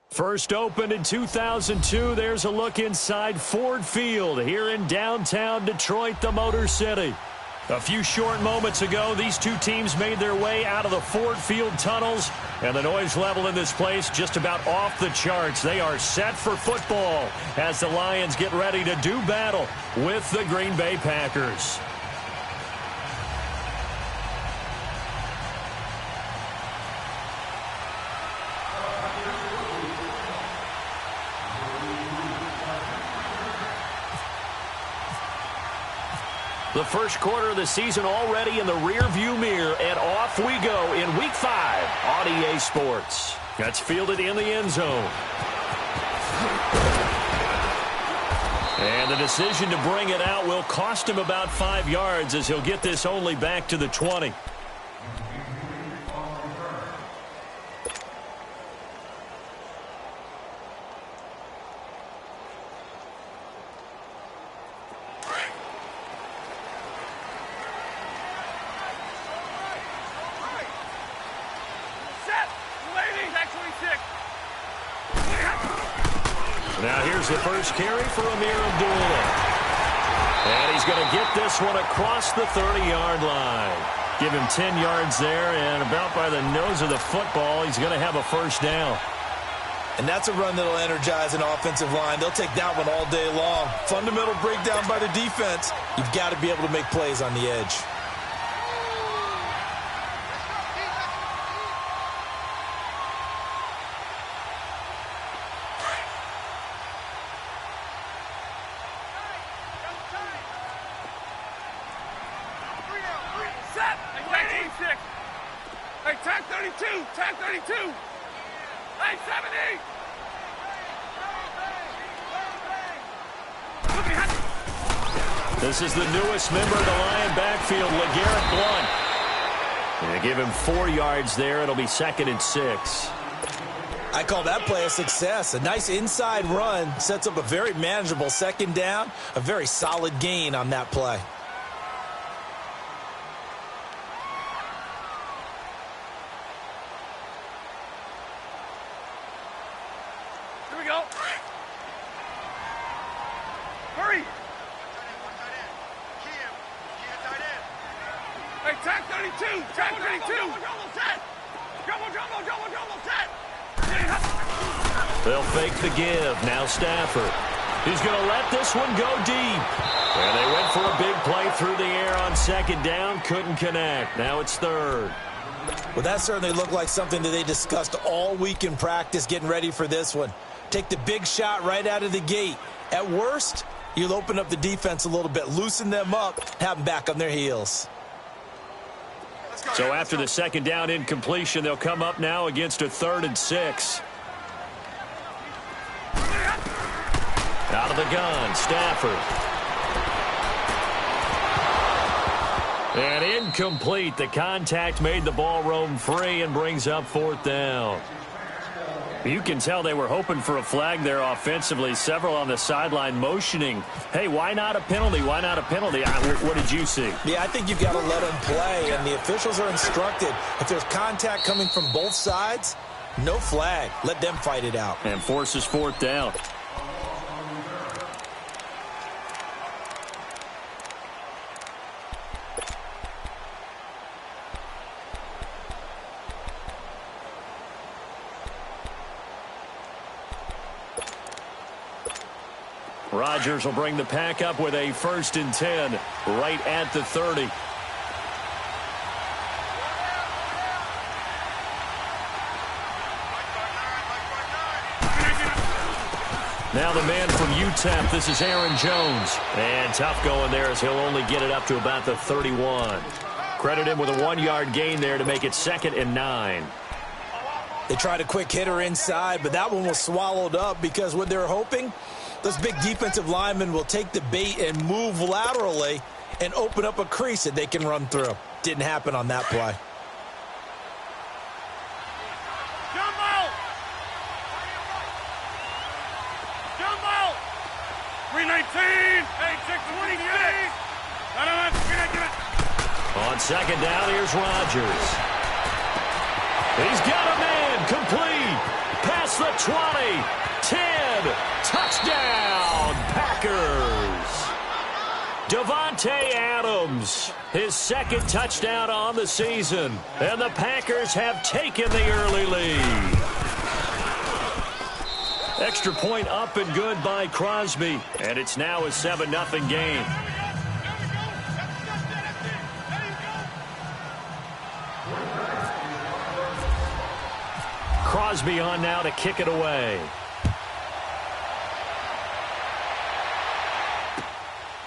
First opened in 2002, there's a look inside Ford Field here in downtown Detroit, the Motor City. A few short moments ago, these two teams made their way out of the Ford Field tunnels, and the noise level in this place just about off the charts. They are set for football as the Lions get ready to do battle with the Green Bay Packers. The first quarter of the season already in the rear-view mirror, and off we go in Week 5 on EA Sports. That's fielded in the end zone. And the decision to bring it out will cost him about 5 yards as he'll get this only back to the 20. Now here's the first carry for Amir Abdullah. And he's going to get this one across the 30-yard line. Give him 10 yards there, and about by the nose of the football, he's going to have a first down. And that's a run that'll energize an offensive line. They'll take that one all day long. Fundamental breakdown by the defense. You've got to be able to make plays on the edge. This is the newest member of the Lion backfield, LeGarrette Blount. And give him 4 yards there. It'll be 2nd and 6. I call that play a success. A nice inside run sets up a very manageable second down. A very solid gain on that play. Here we go. Hurry. Hey, tag 32! Tag 32! Double set! Double set! They'll fake the give. Now Stafford. He's going to let this one go deep. And they went for a big play through the air on second down. Couldn't connect. Now it's 3rd. Well, that certainly looked like something that they discussed all week in practice getting ready for this one. Take the big shot right out of the gate. At worst, you'll open up the defense a little bit, loosen them up, have them back on their heels. So after the second down incompletion, they'll come up now against a 3rd and 6. Out of the gun, Stafford. And incomplete. The contact made the ball roam free and brings up 4th down. You can tell they were hoping for a flag there offensively. Several on the sideline motioning, hey, why not a penalty? Why not a penalty? What did you see? Yeah, I think you've got to let them play, and the officials are instructed. If there's contact coming from both sides, no flag. Let them fight it out. And forces 4th down. Rodgers will bring the pack up with a 1st and 10 right at the 30. Now the man from UTEP, this is Aaron Jones. And tough going there as he'll only get it up to about the 31. Credit him with a 1-yard gain there to make it 2nd and 9. They tried a quick hitter inside, but that one was swallowed up because what they're hoping, those big defensive linemen will take the bait and move laterally and open up a crease that they can run through. Didn't happen on that play. Jumbo! Jumbo! 319! 86, 26! On second down, here's Rodgers. He's got a man complete. Pass the 20, 10, touchdown, Packers. Davante Adams, his second touchdown on the season, and the Packers have taken the early lead. Extra point up and good by Crosby, and it's now a 7-0 game. Crosby on now to kick it away.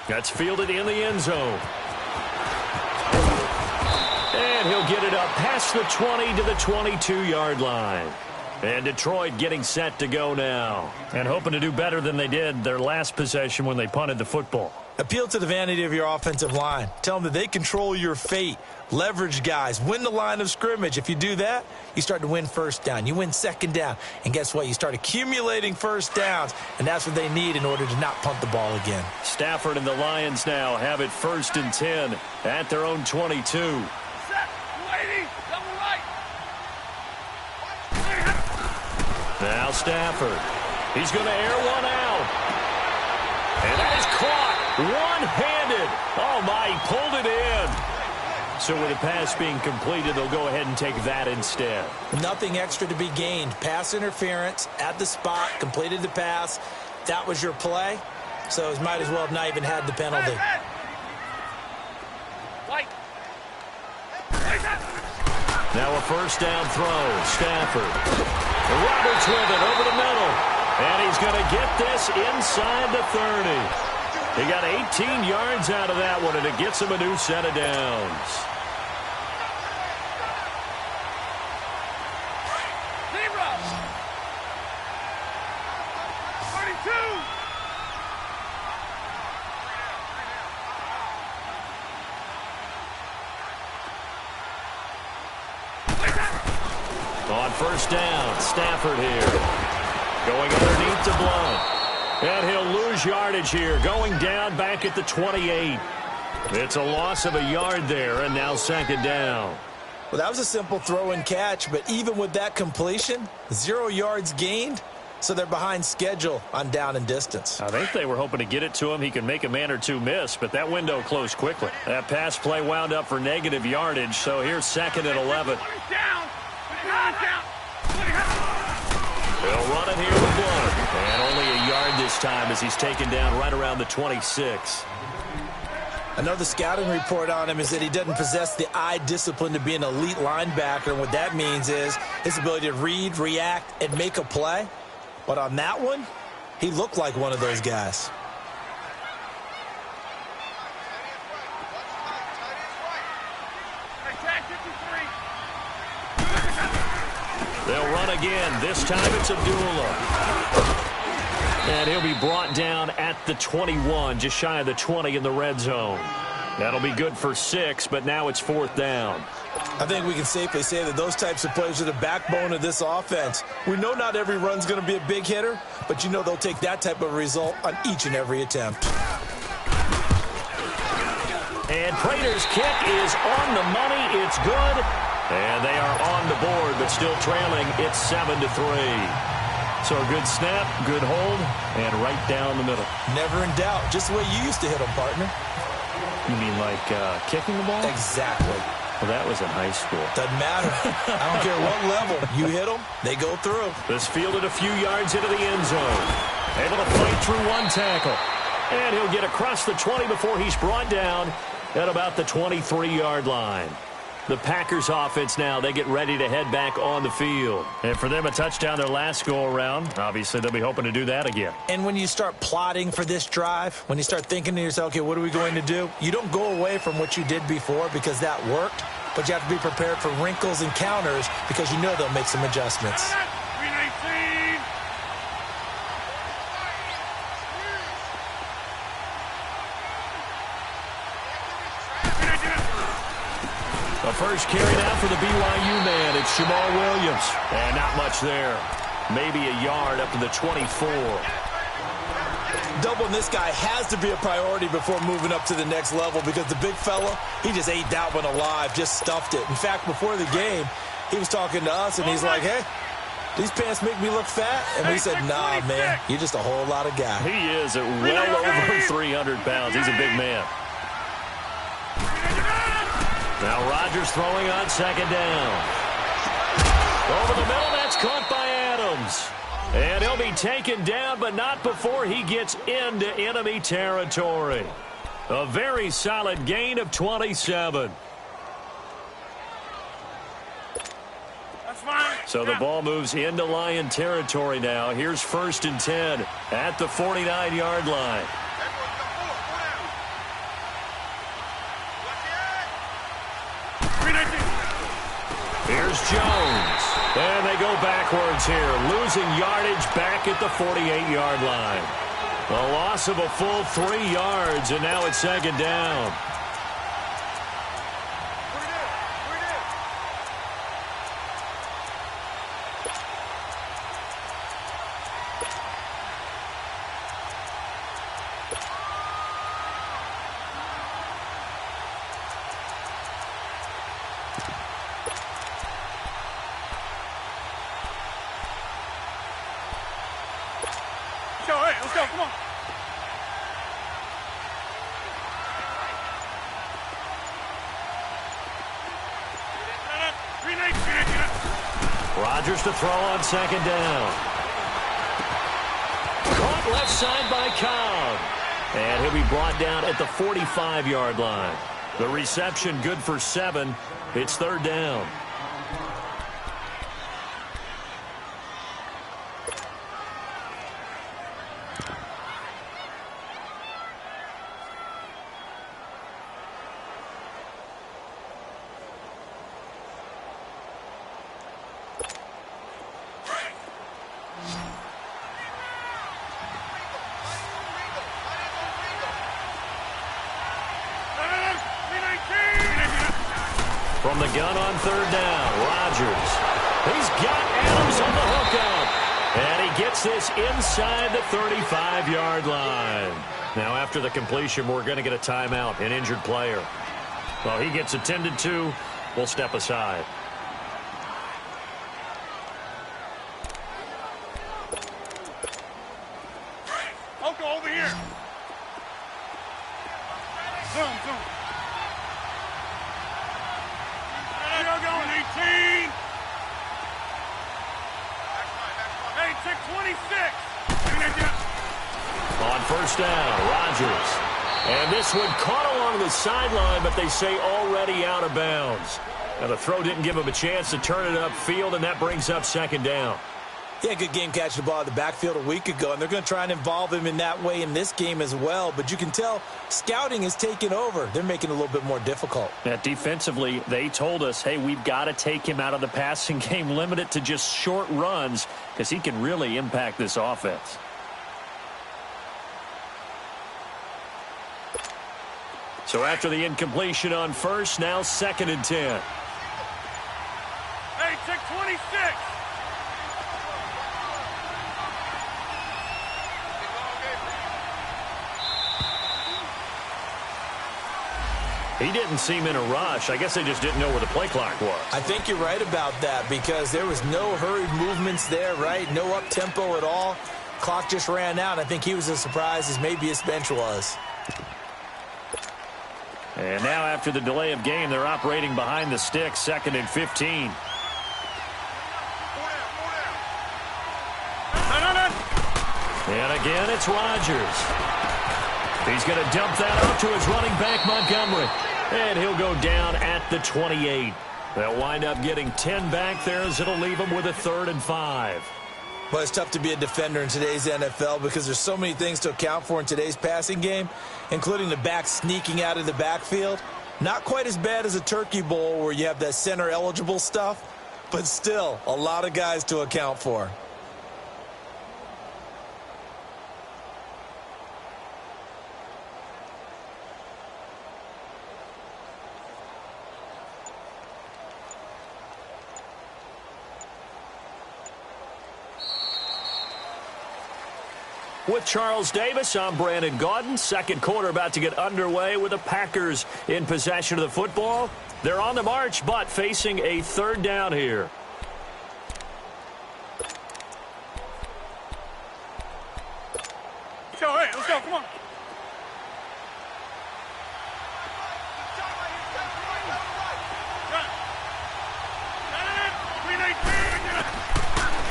That's fielded in the end zone. And he'll get it up past the 20 to the 22-yard line. And Detroit getting set to go now. And hoping to do better than they did their last possession when they punted the football. Appeal to the vanity of your offensive line. Tell them that they control your fate. Leverage guys. Win the line of scrimmage. If you do that, you start to win first down. You win second down. And guess what? You start accumulating first downs. And that's what they need in order to not punt the ball again. Stafford and the Lions now have it 1st and 10 at their own 22. Set. 280. Double right. Now Stafford. He's going to air one out. And that is caught. One-handed. Oh, my, he pulled it in. So with the pass being completed, they'll go ahead and take that instead. Nothing extra to be gained. Pass interference at the spot, completed the pass. That was your play. So might as well have not even had the penalty. Now a first down throw. Stafford. Roberts with it over the middle. And he's going to get this inside the 30. He got 18 yards out of that one, and it gets him a new set of downs. Zero. 32. On first down, Stafford here. Going underneath to Blount. And he'll lose yardage here, going down back at the 28. It's a loss of a yard there, and now second down. Well, that was a simple throw and catch, but even with that completion, 0 yards gained, so they're behind schedule on down and distance. I think they were hoping to get it to him. He could make a man or two miss, but that window closed quickly. That pass play wound up for negative yardage, so here's 2nd and 11. Down. They'll run it here with Blount. And only a yard this time as he's taken down right around the 26. Another scouting report on him is that he doesn't possess the eye discipline to be an elite linebacker. And what that means is his ability to read, react, and make a play. But on that one, he looked like one of those guys. They'll run again. This time it's Abdullah. And he'll be brought down at the 21, just shy of the 20 in the red zone. That'll be good for 6, but now it's 4th down. I think we can safely say that those types of plays are the backbone of this offense. We know not every run's going to be a big hitter, but you know they'll take that type of result on each and every attempt. And Prater's kick is on the money. It's good. And they are on the board, but still trailing. It's 7-3. So a good snap, good hold, and right down the middle. Never in doubt. Just the way you used to hit them, partner. You mean like kicking the ball? Exactly. Well, that was in high school. Doesn't matter. I don't care what level. You hit them, they go through. This fielded a few yards into the end zone. Able to fight through one tackle. And he'll get across the 20 before he's brought down at about the 23-yard line. The Packers offense now, they get ready to head back on the field. And for them, a touchdown their last go-around. Obviously, they'll be hoping to do that again. And when you start plotting for this drive, when you start thinking to yourself, okay, what are we going to do? You don't go away from what you did before because that worked, but you have to be prepared for wrinkles and counters because you know they'll make some adjustments. 319. The first carry now for the BYU man. It's Jamal Williams. And not much there. Maybe a yard up to the 24. Doubling this guy has to be a priority before moving up to the next level because the big fella, he just ate that one alive, just stuffed it. In fact, before the game, he was talking to us, and he's like, hey, these pants make me look fat? And we said, nah, man, you're just a whole lot of guy. He is at well over 300 pounds. He's a big man. Now Rodgers throwing on second down. Over the middle, that's caught by Adams. And he'll be taken down, but not before he gets into enemy territory. A very solid gain of 27. That's fine. So the ball moves into Lion territory now. Here's 1st and 10 at the 49-yard line. Here's Jones. And they go backwards here, losing yardage back at the 48-yard line. A loss of a full 3 yards, and now it's second down. Let's go, come on. Rodgers to throw on second down. Caught left side by Cobb. And he'll be brought down at the 45-yard line. The reception good for 7. It's 3rd down. From the gun on 3rd down, Rodgers. He's got Adams on the hookup. And he gets this inside the 35-yard line. Now, after the completion, we're going to get a timeout, an injured player. Well, he gets attended to. We'll step aside. Oko, over here. Zoom, zoom. Still going, 18. Hey, check 26. On 1st down, Rodgers. And this one caught along the sideline, but they say already out of bounds. Now, the throw didn't give him a chance to turn it upfield, and that brings up 2nd down. Yeah, good game catching the ball in the backfield a week ago, and they're going to try and involve him in that way in this game as well. But you can tell scouting is taking over. They're making it a little bit more difficult. Yeah, defensively, they told us, hey, we've got to take him out of the passing game, limit it to just short runs, because he can really impact this offense. So after the incompletion on 1st, now 2nd and 10. Hey, check 26. He didn't seem in a rush. I guess they just didn't know where the play clock was. I think you're right about that because there was no hurried movements there, right? No up-tempo at all. Clock just ran out. I think he was as surprised as maybe his bench was. And now after the delay of game, they're operating behind the sticks, 2nd and 15. And again, it's Rodgers. He's going to dump that out to his running back, Montgomery. And he'll go down at the 28. They'll wind up getting 10 back there as it'll leave them with a 3rd and 5. Well, it's tough to be a defender in today's NFL because there's so many things to account for in today's passing game, including the back sneaking out of the backfield. Not quite as bad as a turkey bowl where you have that center-eligible stuff, but still a lot of guys to account for. With Charles Davis, I'm Brandon Gaudin. 2nd quarter about to get underway with the Packers in possession of the football. They're on the march, but facing a 3rd down here. go. Hey, let's go. Come on.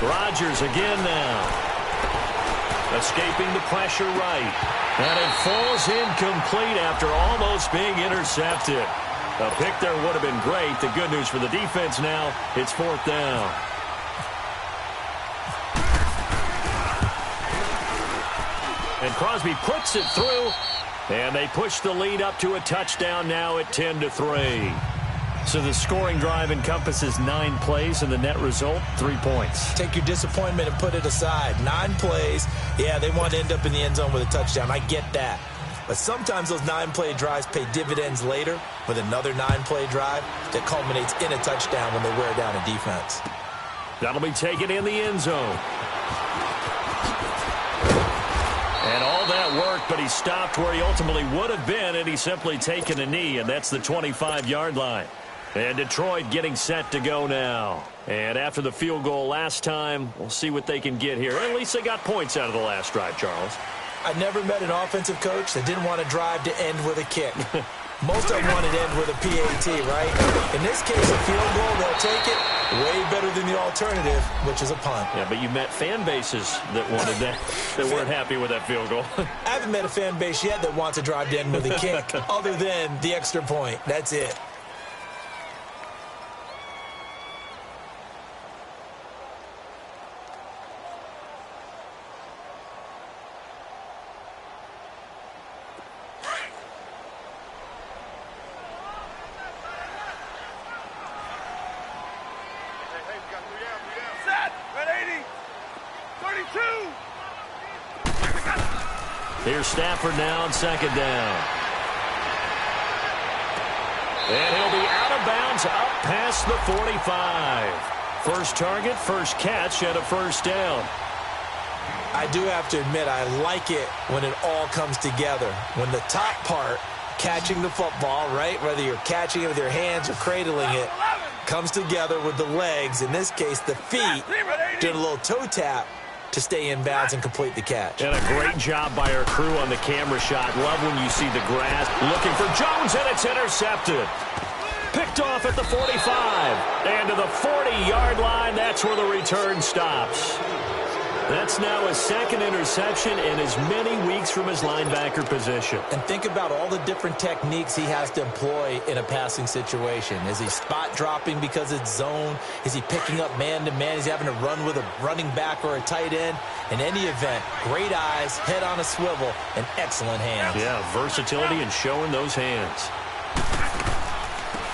Rodgers again now. Escaping the pressure right. And it falls incomplete after almost being intercepted. A pick there would have been great. The good news for the defense now, it's 4th down. And Crosby puts it through. And they push the lead up to a touchdown now at 10-3. So the scoring drive encompasses 9 plays, and the net result, 3 points. Take your disappointment and put it aside. 9 plays. Yeah, they want to end up in the end zone with a touchdown. I get that. But sometimes those 9-play drives pay dividends later with another 9-play drive that culminates in a touchdown when they wear down a defense. That'll be taken in the end zone. And all that worked, but he stopped where he ultimately would have been, and he's simply taken a knee, and that's the 25-yard line. And Detroit getting set to go now. And after the field goal last time, we'll see what they can get here. At least they got points out of the last drive, Charles. I never met an offensive coach that didn't want to drive to end with a kick. Most of them wanted to end with a PAT, right? In this case, a field goal, they'll take it. Way better than the alternative, which is a punt. Yeah, but you met fan bases that wanted that, that weren't happy with that field goal. I haven't met a fan base yet that wants to drive to end with a kick, other than the extra point. That's it. Here's Stafford now on 2nd down. And he'll be out of bounds up past the 45. First target, first catch, and a first down. I do have to admit, I like it when it all comes together. When the top part, catching the football, right, whether you're catching it with your hands or cradling it, comes together with the legs, in this case the feet, doing a little toe tap to stay in bounds and complete the catch. And a great job by our crew on the camera shot. Love when you see the grass. Looking for Jones, and it's intercepted. Picked off at the 45. And to the 40-yard line, that's where the return stops. That's now his 2nd interception in as many weeks from his linebacker position. And think about all the different techniques he has to employ in a passing situation. Is he spot dropping because it's zone? Is he picking up man-to-man? Is he having to run with a running back or a tight end? In any event, great eyes, head on a swivel, and excellent hands. Yeah, versatility and showing those hands.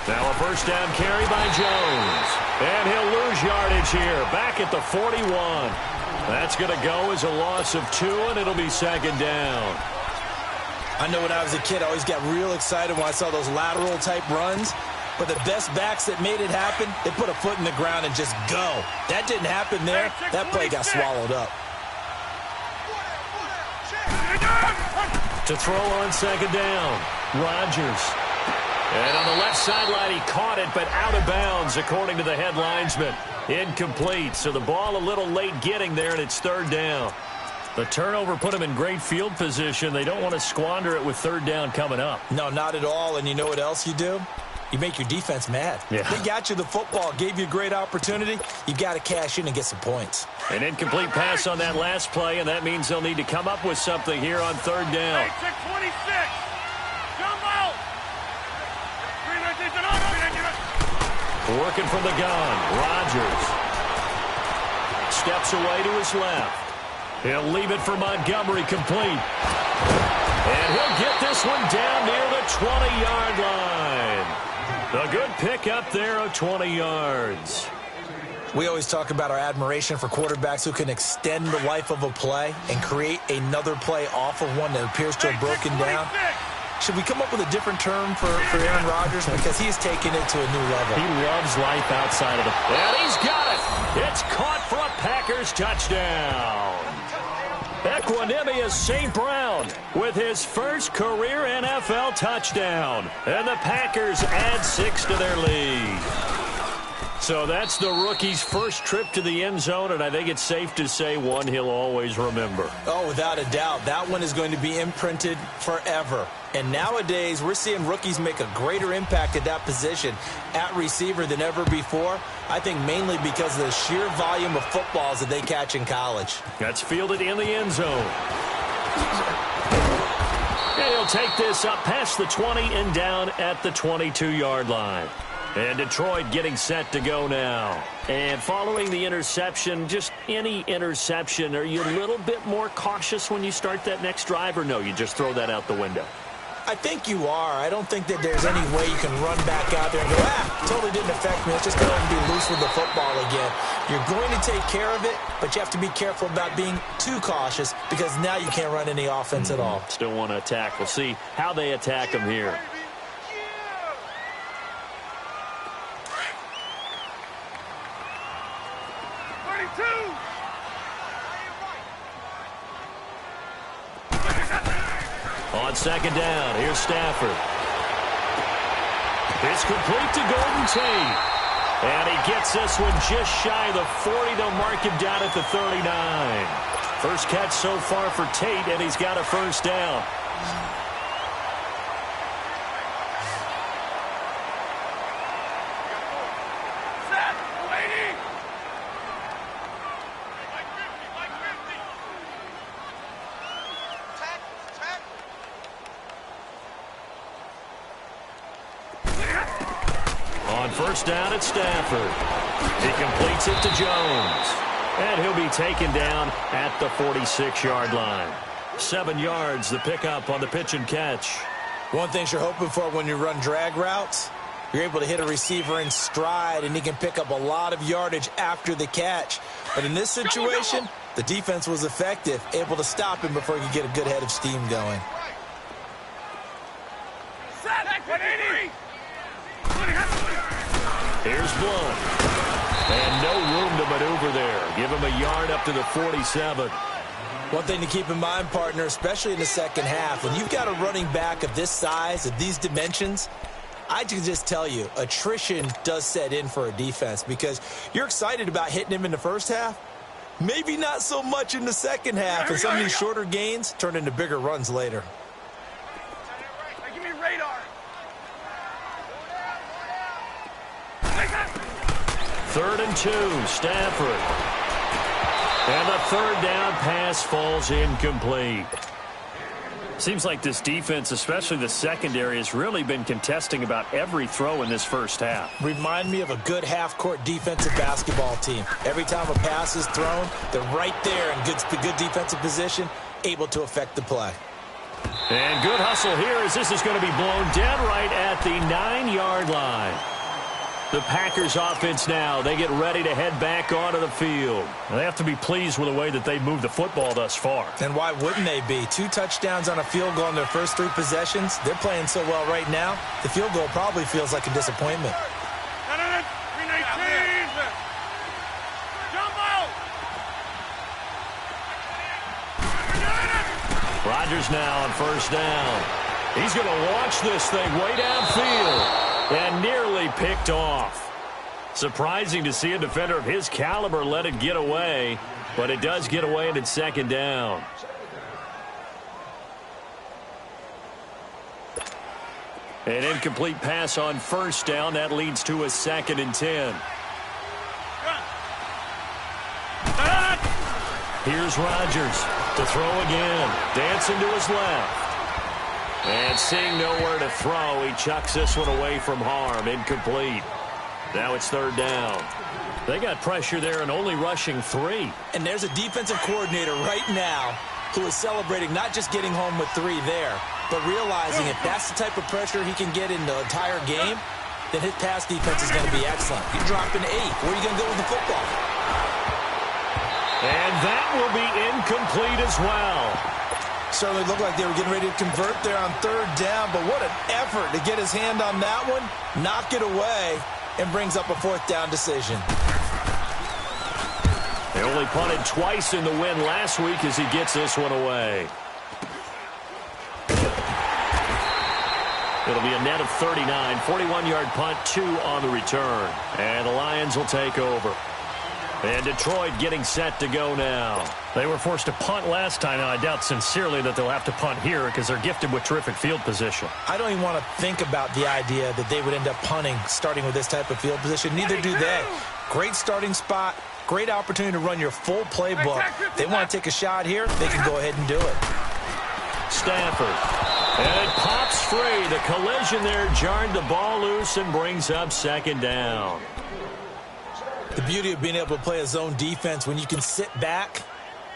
Now a first down carry by Jones. And he'll lose yardage here, back at the 41. That's going to go as a loss of 2, and it'll be 2nd down. I know when I was a kid, I always got real excited when I saw those lateral-type runs. But the best backs that made it happen, they put a foot in the ground and just go. That didn't happen there. That play got swallowed up. To throw on 2nd down, Rodgers. And on the left sideline, he caught it, but out of bounds, according to the head linesman. Incomplete, so the ball a little late getting there, and it's 3rd down. The turnover put him in great field position. They don't want to squander it with 3rd down coming up. No, not at all, and you know what else you do? You make your defense mad. Yeah. They got you the football, gave you a great opportunity. You got to cash in and get some points. An incomplete pass on that last play, and that means they'll need to come up with something here on 3rd down. Hey, check 26. Jump out. Working from the gun, Rodgers. Steps away to his left. He'll leave it for Montgomery, complete. And he'll get this one down near the 20-yard line. A good pick up there of 20 yards. We always talk about our admiration for quarterbacks who can extend the life of a play and create another play off of one that appears to have broken down. Should we come up with a different term for Aaron Rodgers? Because he's taken it to a new level. He loves life outside of the... And he's got it. It's caught for a Packers touchdown. Equanimous St. Brown with his first career NFL touchdown. And the Packers add 6 to their lead. So that's the rookie's first trip to the end zone, and I think it's safe to say one he'll always remember. Oh, without a doubt. That one is going to be imprinted forever. And nowadays, we're seeing rookies make a greater impact at that position at receiver than ever before. I think mainly because of the sheer volume of footballs that they catch in college. That's fielded in the end zone. And he'll take this up past the 20 and down at the 22-yard line. And Detroit getting set to go now. And following the interception, just any interception, are you a little bit more cautious when you start that next drive, or no, you just throw that out the window? I think you are. I don't think that there's any way you can run back out there and go, totally didn't affect me. Let's just go ahead and be loose with the football again. You're going to take care of it, but you have to be careful about being too cautious because now you can't run any offense at all. Still want to attack. We'll see how they attack him here. On second down, here's Stafford. It's complete to Golden Tate. And he gets this one just shy of the 40. They'll mark him down at the 39. First catch so far for Tate, and he's got a first down. First down at Stafford. He completes it to Jones. And he'll be taken down at the 46-yard line. 7 yards, the pickup on the pitch and catch. One thing you're hoping for when you run drag routes, you're able to hit a receiver in stride, and he can pick up a lot of yardage after the catch. But in this situation, the defense was effective, able to stop him before he could get a good head of steam going. Here's Blunt. And no room to maneuver there. Give him a yard up to the 47. One thing to keep in mind, partner, especially in the second half, when you've got a running back of this size, of these dimensions, I can just tell you, attrition does set in for a defense because you're excited about hitting him in the first half. Maybe not so much in the second half, and some of these shorter gains turn into bigger runs later. Give me radar. 3rd and 2, Stafford. And the third down pass falls incomplete. Seems like this defense, especially the secondary, has really been contesting about every throw in this first half. Remind me of a good half-court defensive basketball team. Every time a pass is thrown, they're right there in good defensive position, able to affect the play. And good hustle here as this is going to be blown dead right at the 9-yard line. The Packers offense now, they get ready to head back onto the field. They have to be pleased with the way that they moved the football thus far. And why wouldn't they be? 2 touchdowns on a field goal in their first 3 possessions. They're playing so well right now, the field goal probably feels like a disappointment. Rodgers now on first down. He's going to launch this thing way downfield. And nearly picked off. Surprising to see a defender of his caliber let it get away, but it does get away and it's second down. An incomplete pass on first down. That leads to a 2nd and 10. Here's Rodgers to throw again. Dancing to his left. And seeing nowhere to throw, he chucks this one away from harm. Incomplete. Now it's 3rd down. They got pressure there and only rushing 3. And there's a defensive coordinator right now who is celebrating not just getting home with 3 there, but realizing if that's the type of pressure he can get in the entire game, then his pass defense is going to be excellent. You're dropping 8. Where are you going to go with the football? And that will be incomplete as well. Certainly looked like they were getting ready to convert there on 3rd down, but what an effort to get his hand on that one, knock it away, and brings up a 4th down decision. They only punted twice in the win last week as he gets this one away. It'll be a net of 39, 41-yard punt, 2 on the return. And the Lions will take over. And Detroit getting set to go now. They were forced to punt last time. Now, I doubt sincerely that they'll have to punt here because they're gifted with terrific field position. I don't even want to think about the idea that they would end up punting starting with this type of field position. Neither do they. Great starting spot. Great opportunity to run your full playbook. They want to take a shot here. They can go ahead and do it. Stafford. And it pops free. The collision there jarred the ball loose and brings up second down. The beauty of being able to play a zone defense when you can sit back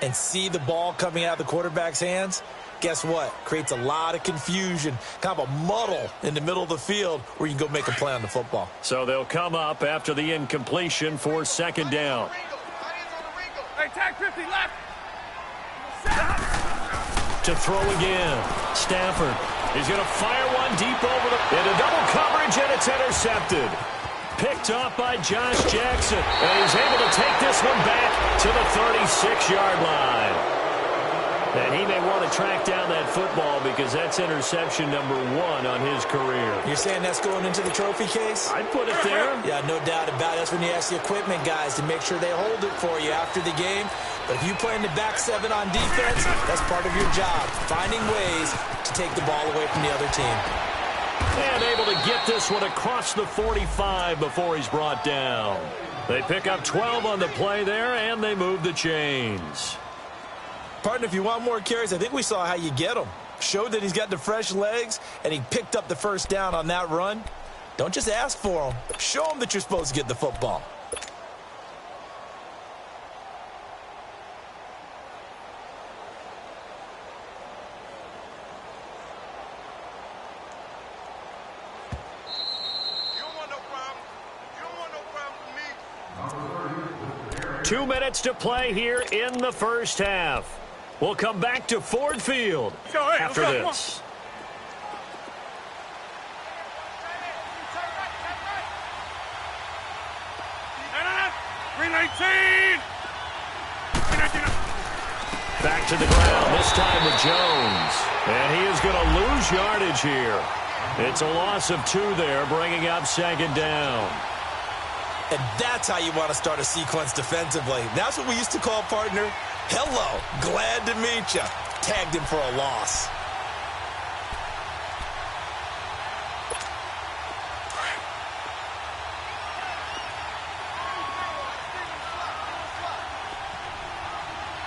and see the ball coming out of the quarterback's hands, guess what? Creates a lot of confusion, kind of a muddle in the middle of the field where you can go make a play on the football. So they'll come up after the incompletion for second down. Hey, tag 50 left. To throw again. Stafford is going to fire one deep over into double coverage, and it's intercepted. Picked up by Josh Jackson, and he's able to take this one back to the 36-yard line. And he may want to track down that football because that's interception number 1 on his career. You're saying that's going into the trophy case? I'd put it there. Yeah, no doubt about it. That's when you ask the equipment guys to make sure they hold it for you after the game. But if you play in the back 7 on defense, that's part of your job, finding ways to take the ball away from the other team. And able to get this one across the 45 before he's brought down. They pick up 12 on the play there, and they move the chains. Partner, if you want more carries, I think we saw how you get them. Showed that he's got the fresh legs, and he picked up the first down on that run. Don't just ask for them. Show them that you're supposed to get the football. You don't want no problem. You don't want no problem with me. 2 minutes to play here in the first half. We'll come back to Ford Field after this. Back to the ground, this time with Jones. And he is going to lose yardage here. It's a loss of 2 there, bringing up second down. And that's how you want to start a sequence defensively. That's what we used to call, partner, hello, glad to meet you. Tagged him for a loss.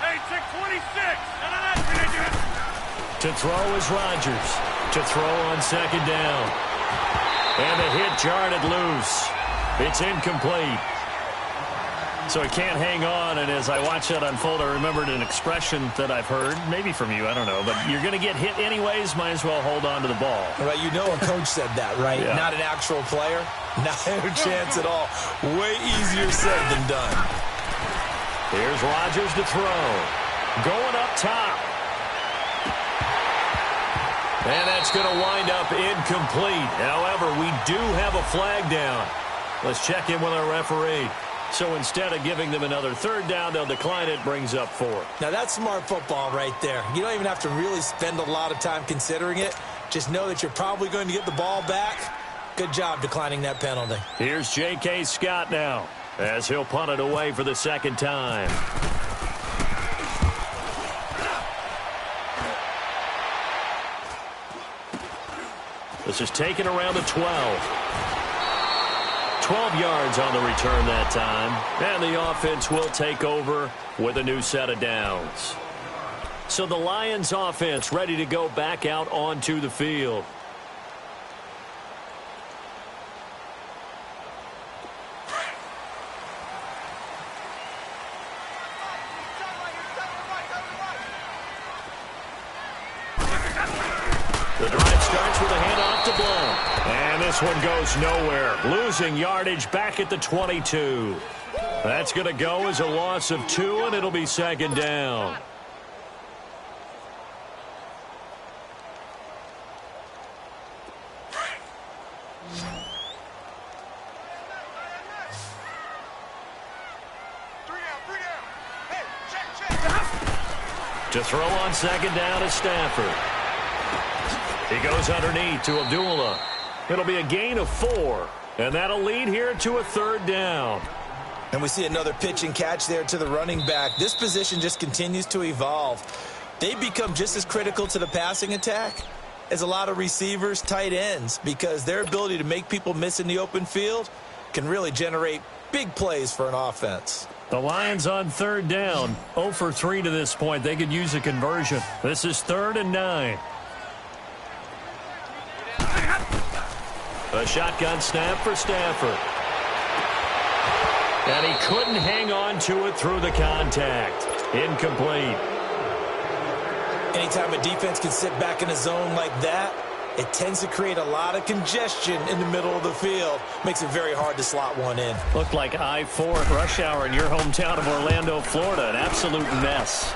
Hey, check 26. To throw is Rodgers. To throw on second down. And the hit jarred it loose. It's incomplete. So he can't hang on, and as I watch that unfold, I remembered an expression that I've heard, maybe from you, I don't know, but you're going to get hit anyways, might as well hold on to the ball. Right, you know a coach said that, right? Yeah. Not an actual player. Not a chance at all. Way easier said than done. Here's Rodgers to throw. Going up top. And that's going to wind up incomplete. However, we do have a flag down. Let's check in with our referee. So instead of giving them another third down, they'll decline it, brings up 4. Now, that's smart football right there. You don't even have to really spend a lot of time considering it. Just know that you're probably going to get the ball back. Good job declining that penalty. Here's J.K. Scott now, as he'll punt it away for the second time. This is taken around the 12. 12 yards on the return that time. And the offense will take over with a new set of downs. So the Lions offense ready to go back out onto the field. The drive starts with a handoff to Blount. And this one goes nowhere. Losing yardage back at the 22. That's going to go as a loss of 2, and it'll be second down. To throw on second down is Stafford. He goes underneath to Abdullah. It'll be a gain of 4, and that'll lead here to a 3rd down. And we see another pitch and catch there to the running back. This position just continues to evolve. They become just as critical to the passing attack as a lot of receivers, tight ends, because their ability to make people miss in the open field can really generate big plays for an offense. The Lions on 3rd down, 0 for 3 to this point. They could use a conversion. This is 3rd and 9. A shotgun snap for Stafford. And he couldn't hang on to it through the contact. Incomplete. Anytime a defense can sit back in a zone like that, it tends to create a lot of congestion in the middle of the field. Makes it very hard to slot one in. Looked like I-4 at rush hour in your hometown of Orlando, Florida. An absolute mess.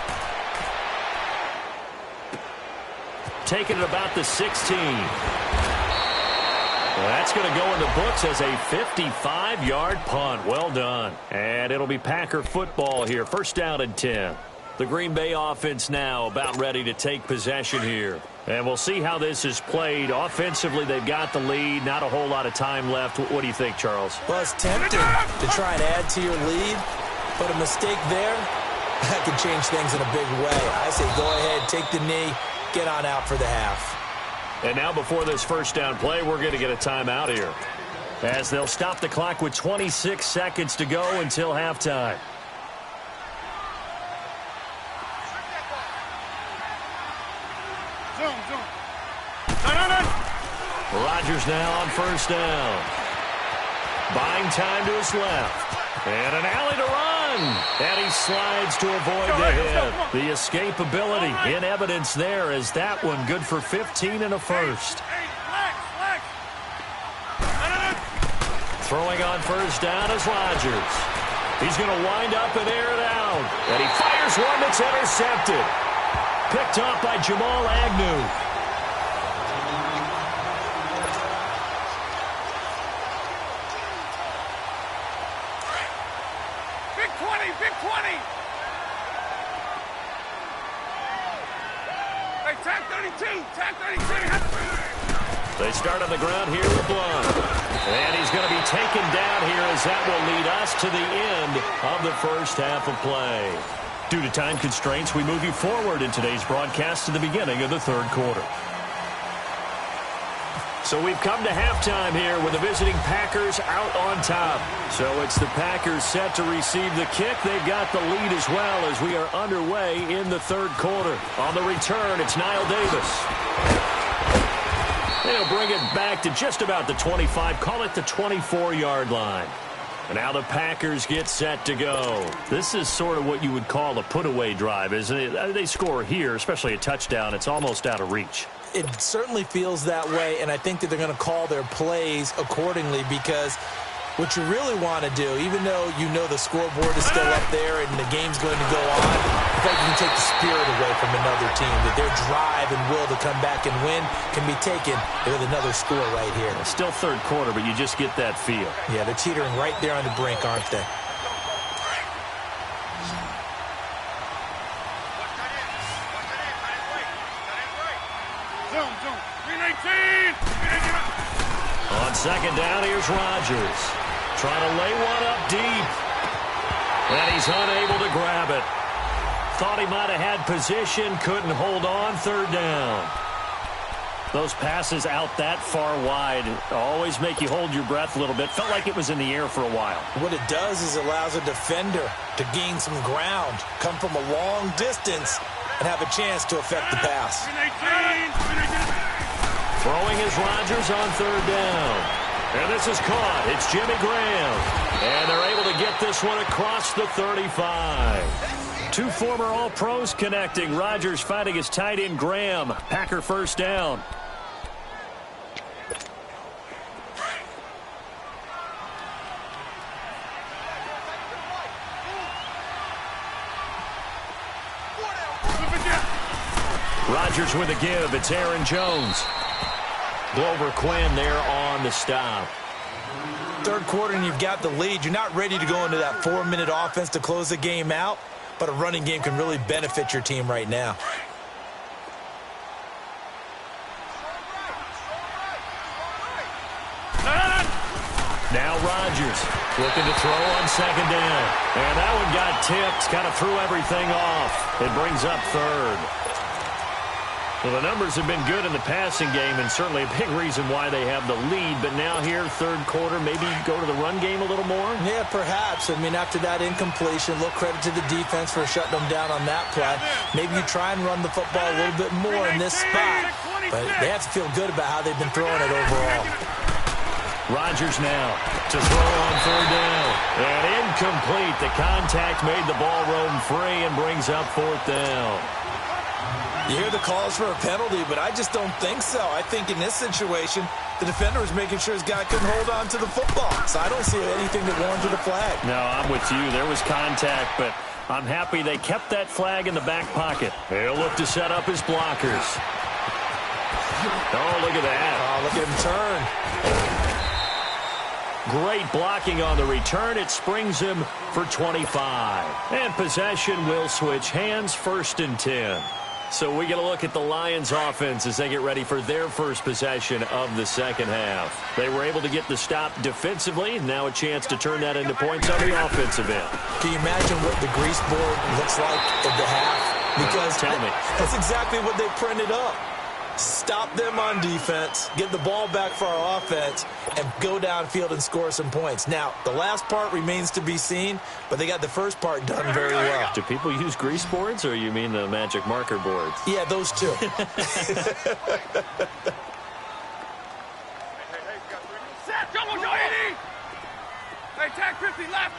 Taking it about the 16. Well, that's going to go in the books as a 55-yard punt. Well done. And it'll be Packer football here. 1st down and 10. The Green Bay offense now about ready to take possession here. And we'll see how this is played. Offensively, they've got the lead. Not a whole lot of time left. What do you think, Charles? Well, it's tempting to try and add to your lead, but a mistake there, that could change things in a big way. I say go ahead, take the knee, get on out for the half. And now before this 1st down play, we're going to get a timeout here, as they'll stop the clock with 26 seconds to go until halftime. Rodgers now on 1st down. Buying time to his left. And an alley to run. And he slides to avoid the hit. The escapability in evidence there as that one good for 15 and a 1st. Throwing on 1st down is Rodgers. He's going to wind up and air it out. And he fires one that's intercepted. Picked off by Jamal Agnew. Big 20. Hey, tag 32. Tag 32. They start on the ground here with Blunt. And he's going to be taken down here as that will lead us to the end of the 1st half of play. Due to time constraints, we move you forward in today's broadcast to the beginning of the 3rd quarter. So we've come to halftime here with the visiting Packers out on top. So it's the Packers set to receive the kick. They've got the lead as well as we are underway in the 3rd quarter. On the return, it's Knile Davis. They'll bring it back to just about the 25, call it the 24-yard line. And now the Packers get set to go. This is sort of what you would call a put-away drive, isn't it? They score here, especially a touchdown. It's almost out of reach. It certainly feels that way, and I think that they're going to call their plays accordingly because what you really want to do, even though you know the scoreboard is still up there and the game's going to go on, I think you can take the spirit away from another team, that their drive and will to come back and win can be taken with another score right here. It's still 3rd quarter, but you just get that feel. Yeah, they're teetering right there on the brink, aren't they? On 2nd down, here's Rodgers. Trying to lay one up deep. And he's unable to grab it. Thought he might have had position, couldn't hold on. 3rd down. Those passes out that far wide always make you hold your breath a little bit. Felt like it was in the air for a while. What it does is allows a defender to gain some ground, come from a long distance, and have a chance to affect the pass. Throwing is Rodgers on 3rd down. And this is caught. It's Jimmy Graham. And they're able to get this one across the 35. Two former All-Pros connecting. Rodgers fighting his tight end Graham. Packer 1st down. Rodgers with a give. It's Aaron Jones. Glover Quinn there on the stop. 3rd quarter and you've got the lead. You're not ready to go into that 4-minute offense to close the game out, but a running game can really benefit your team right now. Now Rodgers looking to throw on second down. And that one got tipped, kind of threw everything off. It brings up third. Well, the numbers have been good in the passing game, and certainly a big reason why they have the lead. But now here, third quarter, maybe go to the run game a little more? Yeah, perhaps. I mean, after that incompletion, a little credit to the defense for shutting them down on that play. Maybe you try and run the football a little bit more in this spot. But they have to feel good about how they've been throwing it overall. Rodgers now to throw on third down. And incomplete. The contact made the ball roam free and brings up fourth down. You hear the calls for a penalty, but I just don't think so. I think in this situation, the defender was making sure his guy couldn't hold on to the football. So I don't see anything that warranted a flag. No, I'm with you. There was contact, but I'm happy they kept that flag in the back pocket. He'll look to set up his blockers. Oh, look at that. Oh, look at him turn. Great blocking on the return. It springs him for 25. And possession will switch hands, 1st and 10. So we get a look at the Lions offense as they get ready for their first possession of the second half. They were able to get the stop defensively. Now a chance to turn that into points on the offensive end. Can you imagine what the grease board looks like at the half? Because tell me. That's exactly what they printed up. Stop them on defense, get the ball back for our offense, and go downfield and score some points. Now, the last part remains to be seen, but they got the first part done very well. Do people use grease boards, or you mean the magic marker boards? Yeah, those two. Set. Double go, 80. Hey, tag 50 left.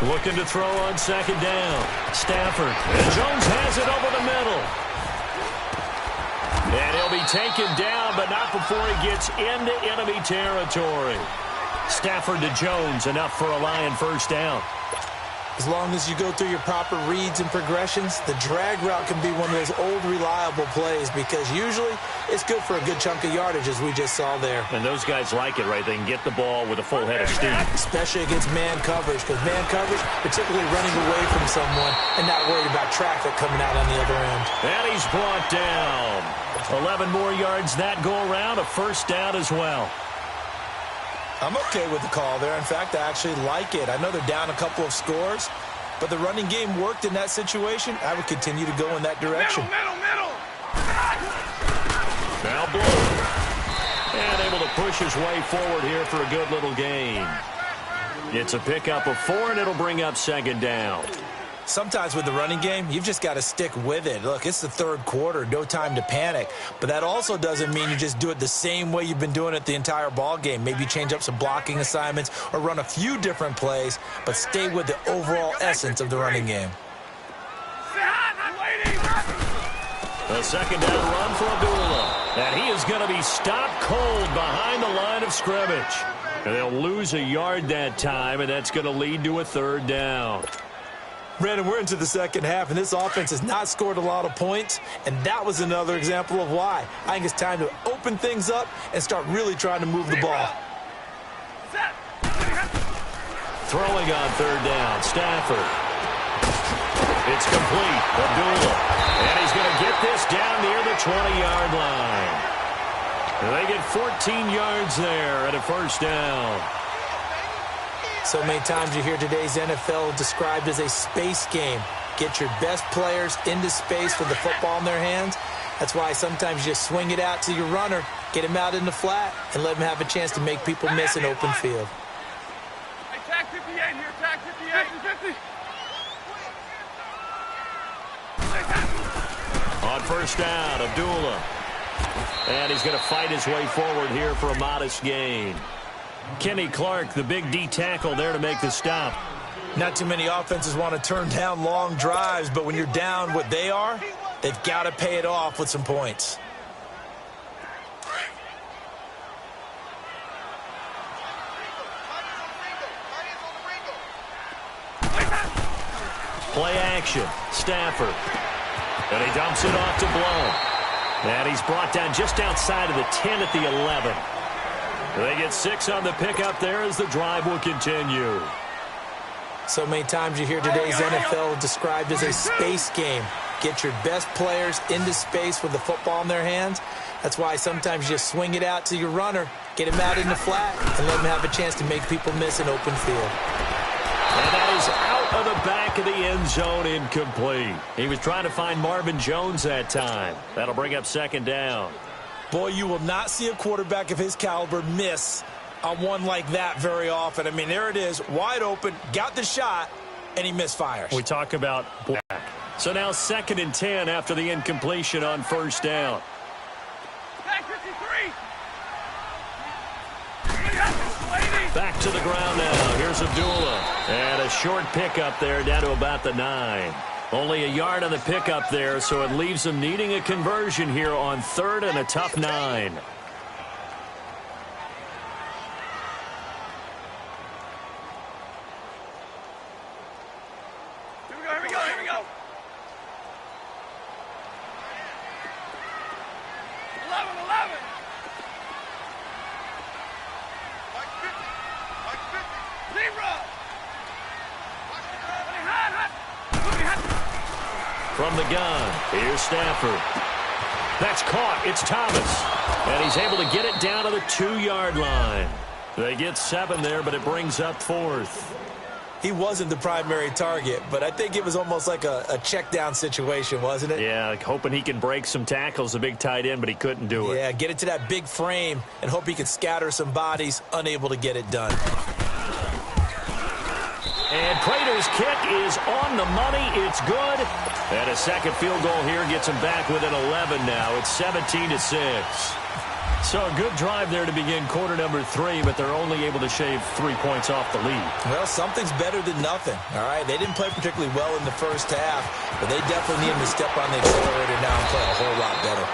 Looking to throw on second down. Stafford. And Jones has it over the middle. And he'll be taken down, but not before he gets into enemy territory. Stafford to Jones, enough for a Lion first down. As long as you go through your proper reads and progressions, the drag route can be one of those old reliable plays because usually it's good for a good chunk of yardage, as we just saw there. And those guys like it, right? They can get the ball with a full head of steam. Especially against man coverage, because man coverage, particularly running away from someone and not worried about traffic coming out on the other end. And he's brought down. 11 more yards that go around, a first down as well. I'm okay with the call there. In fact, I actually like it. I know they're down a couple of scores, but the running game worked in that situation. I would continue to go in that direction. Middle. Now Blow. And able to push his way forward here for a good little gain. It's a pickup of 4, and it'll bring up second down. Sometimes with the running game, you've just got to stick with it. Look, it's the third quarter, no time to panic. But that also doesn't mean you just do it the same way you've been doing it the entire ball game. Maybe change up some blocking assignments or run a few different plays, but stay with the overall essence of the running game. A second down run for Abdullah. And he is going to be stopped cold behind the line of scrimmage. And they'll lose a yard that time, and that's going to lead to a third down. Brandon, we're into the second half, and this offense has not scored a lot of points, and that was another example of why. I think it's time to open things up and start really trying to move the ball. Throwing on third down, Stafford. It's complete. Abdullah. And he's going to get this down near the 20-yard line. And they get 14 yards there at a first down. So many times you hear today's NFL described as a space game. Get your best players into space with the football in their hands. That's why sometimes you just swing it out to your runner, get him out in the flat, and let him have a chance to make people miss an open field. Hey, tag 58 here, tag 58. 50. On first down, Abdullah. And he's going to fight his way forward here for a modest gain. Kenny Clark, the big D tackle there to make the stop. Not too many offenses want to turn down long drives, but when you're down what they are, they've got to pay it off with some points. Play action. Stafford. And he dumps it off to Blow. And he's brought down just outside of the 10 at the 11. They get 6 on the pickup there as the drive will continue. So many times you hear today's NFL described as a space game. Get your best players into space with the football in their hands. That's why sometimes you just swing it out to your runner, get him out in the flat, and let him have a chance to make people miss an open field. And that is out of the back of the end zone, incomplete. He was trying to find Marvin Jones that time. That'll bring up second down. Boy, you will not see a quarterback of his caliber miss on one like that very often. I mean, there it is, wide open, got the shot, and he misfires. We talk about back. So now 2nd and 10 after the incompletion on first down. Back to the ground now. Here's Abdullah. And a short pickup there down to about the 9. Only a yard on the pickup there, so it leaves them needing a conversion here on 3rd and a tough 9. Here we go. 11. From the gun, here's Stafford. That's caught. It's Thomas. And he's able to get it down to the 2-yard line. They get 7 there, but it brings up 4th. He wasn't the primary target, but I think it was almost like a check down situation, wasn't it? Yeah, like hoping he can break some tackles, a big tight end, but he couldn't do it. Yeah, get it to that big frame and hope he could scatter some bodies, unable to get it done. And Prater's kick is on the money. It's good. And a second field goal here gets him back within 11 now. It's 17-6. So a good drive there to begin quarter number 3, but they're only able to shave 3 points off the lead. Well, something's better than nothing, all right? They didn't play particularly well in the first half, but they definitely need him to step on the accelerator now and play a whole lot better.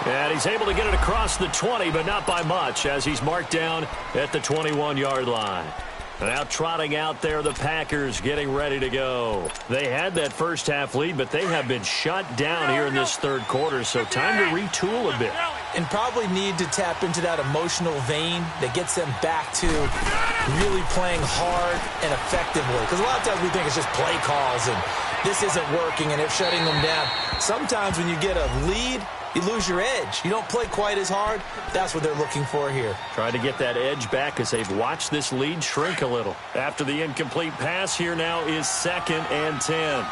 And he's able to get it across the 20, but not by much, as he's marked down at the 21-yard line. Now trotting out there, the Packers getting ready to go. They had that first half lead, but they have been shut down here in this third quarter, so time to retool a bit. And probably need to tap into that emotional vein that gets them back to really playing hard and effectively. Because a lot of times we think it's just play calls and this isn't working and it's shutting them down. Sometimes when you get a lead, you lose your edge. You don't play quite as hard. That's what they're looking for here. Trying to get that edge back as they've watched this lead shrink a little. After the incomplete pass, here now is 2nd and 10.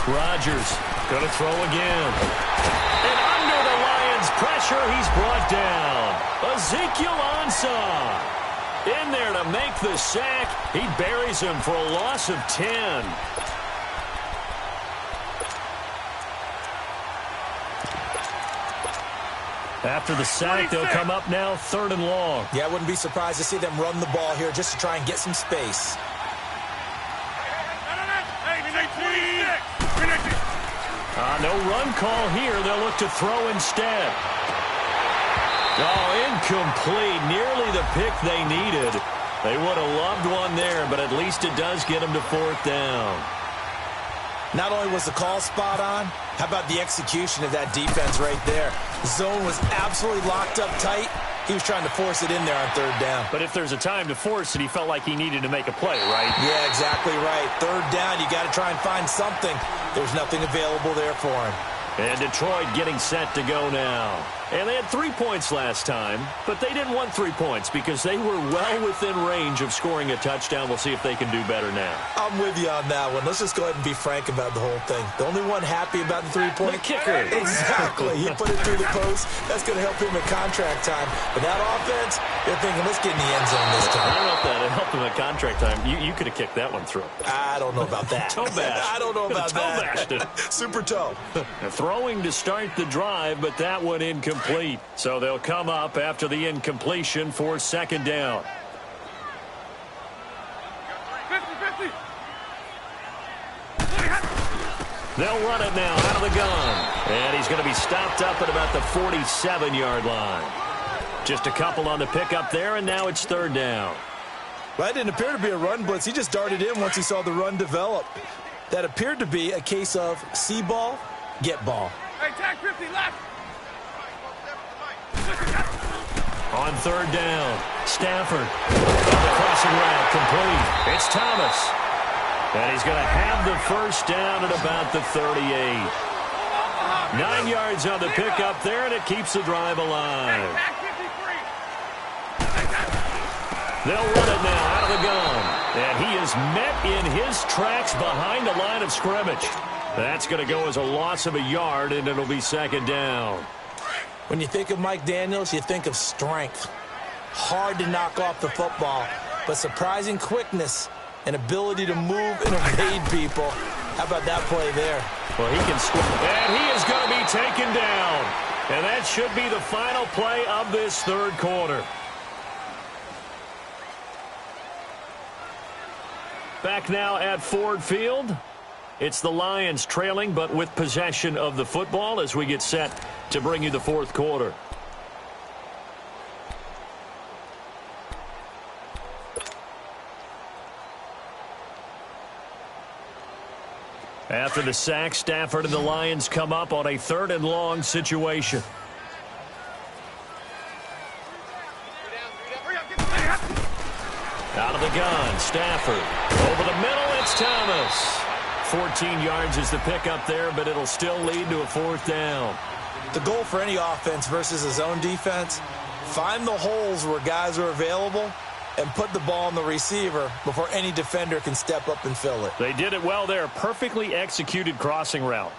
Rodgers going to throw again. And under the Lions' pressure, he's brought down. Ezekiel Ansah in there to make the sack. He buries him for a loss of 10. After the sack, they'll come up now 3rd and long. Yeah, I wouldn't be surprised to see them run the ball here just to try and get some space. No run call here. They'll look to throw instead. Oh, incomplete. Nearly the pick they needed. They would have loved one there, but at least it does get them to 4th down. Not only was the call spot on, how about the execution of that defense right there? The zone was absolutely locked up tight. He was trying to force it in there on 3rd down. But if there's a time to force it, he felt like he needed to make a play, right? Yeah, exactly right. 3rd down, you got to try and find something. There's nothing available there for him. And Detroit getting set to go now. And they had 3 points last time, but they didn't want 3 points because they were well within range of scoring a touchdown. We'll see if they can do better now. I'm with you on that one. Let's just go ahead and be frank about the whole thing. The only one happy about the 3-point... The kicker. Exactly. He put it through the post. That's going to help him at contract time. But that offense, they're thinking, let's get in the end zone this time. I don't know if that helped him at contract time. You could have kicked that one through. I don't know about that. Toe bash. I don't know about that. Toe bashed it. Super toe. Throwing to start the drive, but that one incomplete. So they'll come up after the incompletion for 2nd down. 50-50. They'll run it now out of the gun. And he's going to be stopped up at about the 47-yard line. Just a couple on the pickup there, and now it's 3rd down. Well, that didn't appear to be a run blitz. He just darted in once he saw the run develop. That appeared to be a case of see ball, get ball. Hey, tag 50 left. On 3rd down, Stafford. The crossing route complete. It's Thomas. And he's going to have the first down at about the 38. 9 yards on the pickup there, and it keeps the drive alive. They'll run it now out of the gun. And he is met in his tracks behind the line of scrimmage. That's going to go as a loss of a yard, and it'll be second down. When you think of Mike Daniels, you think of strength. Hard to knock off the football, but surprising quickness and ability to move and evade people. How about that play there? Well, he can score. And he is going to be taken down. And that should be the final play of this third quarter. Back now at Ford Field. It's the Lions trailing, but with possession of the football as we get set to bring you the fourth quarter. After the sack, Stafford and the Lions come up on a 3rd and long situation. Out of the gun, Stafford. Over the middle, it's Thomas. 14 yards is the pickup there, but it'll still lead to a 4th down. The goal for any offense versus his own defense, find the holes where guys are available and put the ball on the receiver before any defender can step up and fill it. They did it well there. Perfectly executed crossing route.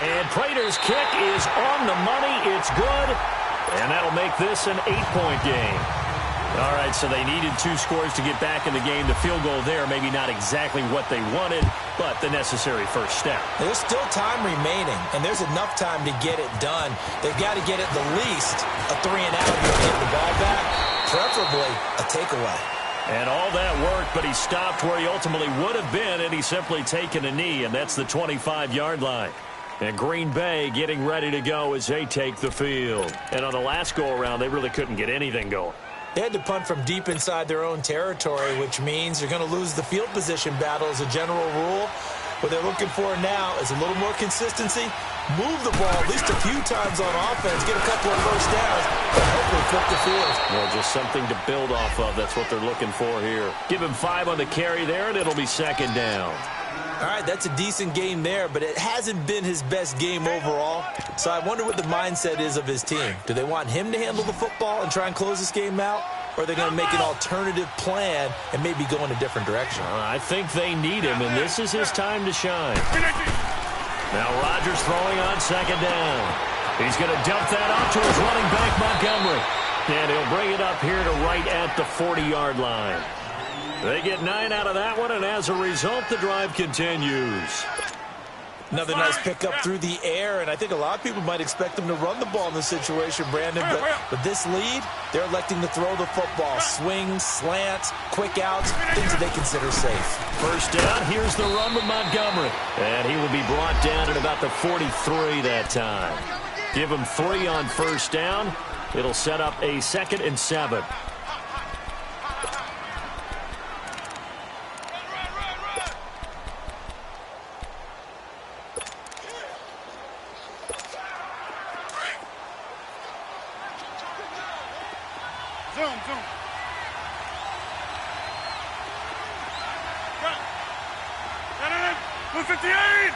And Prater's kick is on the money. It's good. And that'll make this an 8-point game. All right, so they needed 2 scores to get back in the game. The field goal there, maybe not exactly what they wanted, but the necessary first step. There's still time remaining, and there's enough time to get it done. They've got to get at the least a 3-and-out to get the ball back, preferably a takeaway. And all that worked, but he stopped where he ultimately would have been, and he's simply taken a knee, and that's the 25-yard line. And Green Bay getting ready to go as they take the field. And on the last go-around, they really couldn't get anything going. They had to punt from deep inside their own territory, which means you're going to lose the field position battle as a general rule. What they're looking for now is a little more consistency, move the ball at least a few times on offense, get a couple of first downs, and hopefully flip the field. Well, just something to build off of. That's what they're looking for here. Give him 5 on the carry there, and it'll be second down. All right, that's a decent game there, but it hasn't been his best game overall. So I wonder what the mindset is of his team. Do they want him to handle the football and try and close this game out? Or are they going to make an alternative plan and maybe go in a different direction? I think they need him, and this is his time to shine. Now Rodgers throwing on second down. He's going to dump that off to his running back, Montgomery. And he'll bring it up here to right at the 40-yard line. They get 9 out of that one, and as a result, the drive continues. Another nice pickup through the air, and I think a lot of people might expect them to run the ball in this situation, Brandon. But this lead, they're electing to throw the football. Swings, slants, quick outs, things that they consider safe. First down, here's the run with Montgomery. And he will be brought down at about the 43 that time. Give him 3 on first down. It'll set up a 2nd and 7. Zoom. 258.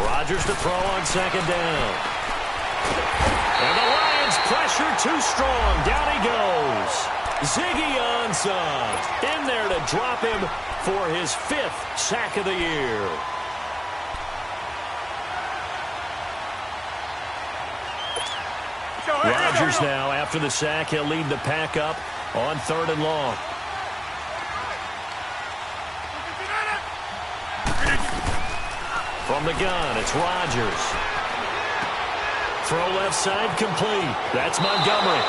Rodgers to throw on second down. And the Lions pressure too strong. Down he goes. Ziggy Ansah in there to drop him for his 5th sack of the year. Rodgers now, after the sack, he'll lead the pack up on 3rd and long. From the gun, it's Rodgers. Throw left side complete. That's Montgomery.